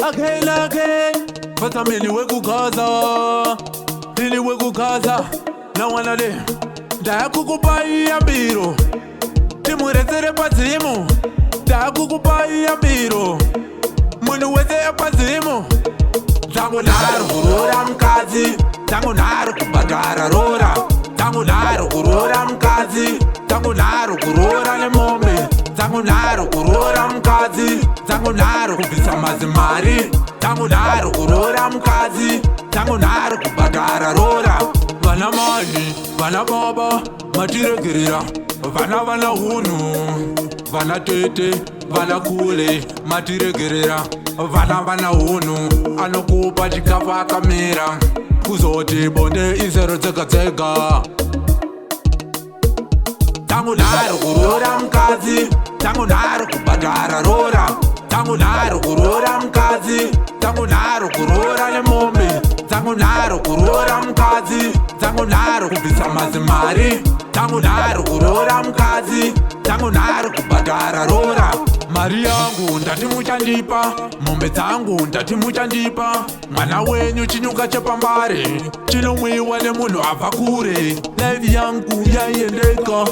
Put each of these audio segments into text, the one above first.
again. Fasterman wekugaza nawana le ndakukupa iyambiro timuretsere padzimu ndakukupa iyambiro munhu wese epadzimu Dzango Nharo kurora mukadzi Dzango Nharo kubhadhara rora Dzango Nharo kurora mukadzi Dzango Nharo kurora nemombe Dzango Nharo kurora mukadzi Dzango Nharo kubvisa mazimari Dzango Nharo kurora mukadzi Dzango Nharo kubhadhara rora vana mai vana baba matiregerera vana hunhu vana tete vana kule matiregerera vana hunhu anokupa chikafu akamira kuzoti bonde izero dzega dzega Dzango Nharo kurora mukadzi Dzango Nharo kubhadhara rora Dzango Nharo kurora mukadzi Dzango Nharo kurora nemombe Dzango Nharo kurora mukadzi Dzango Nharo kubvisa mazimari Dzango Nharo kurora mukadzi Dzango Nharo kubhadhara rora mari yangu ndati muchandipa mombe dzangu ndati muchandipa mwana wenyu chinyuka chepambare chinomwiwa nemunhu abva kure live yangu yaiendeka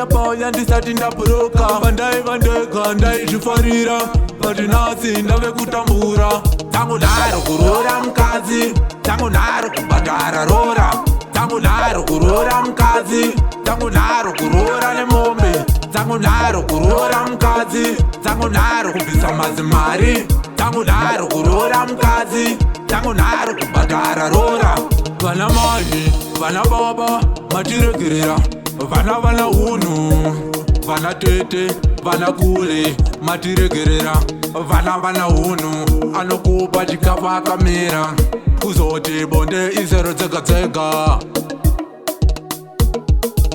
paya ndisati ndabhuroka pandaiva ndega ndaizvifarira pati nhasi ndave kutambura Dzango Nharo kurora mukadzi Dzango Nharo kubhadhara rora Dzango Nharo kurora mukadzi Dzango Nharo kurora nemombe Dzango Nharo kurora mukadzi Dzango Nharo kubvisa mazimari Dzango Nharo kurora mukadzi Dzango Nharo kubhadhara rora vana mai vana baba matiregerera vana hunhu vana tete vana kule matiregerera vana hunhu anokupa chikafu akamira kuzoti bonde izero dzega dzega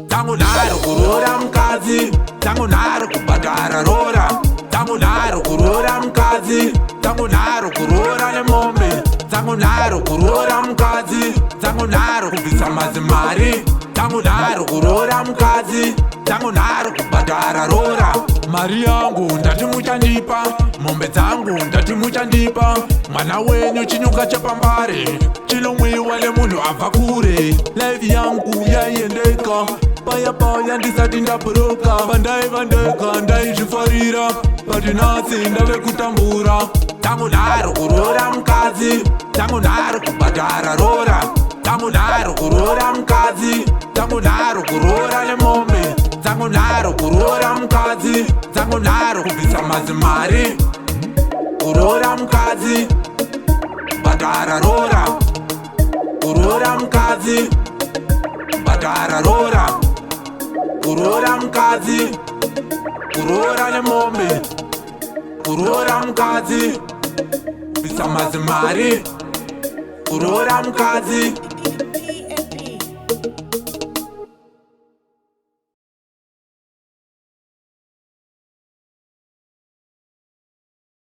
Dzango Nharo kurora mukadzi Dzango Nharo kubhadhara rora Dzango Nharo kurora mukadzi Dzango Nharo kurora nemombe Dzango Nharo kurora mukadzi Dzango Nharo kubvisa mazimari Dzango Nharo kurora mukadzi Dzango Nharo kubhadhara rora mari yangu ndati muchandipa mombe dzangu ndati muchandipa mwana wenyu chinyuka chepambare chinomwiwa nemunhu abva kure live yangu yaiendeka paya ndisati ndabhuroka pandaiva ndega ndaizvifarira pati nhasi ndave kutambura Dzango Nharo kurora mukadzi Dzango Nharo kubhadhara rora Dzango Nharo kurora mukadzi Dzango Nharo kurora nemombe Dzango Nharo kurora mukadzi Dzango Nharo kubvisa mazimari kurora mukadzi kubhadhara rora kurora mukadzi kubhadhara rora kurora mukadzi kurora nemombe kurora mukadzi kubvisa mazimari kurora mukadzi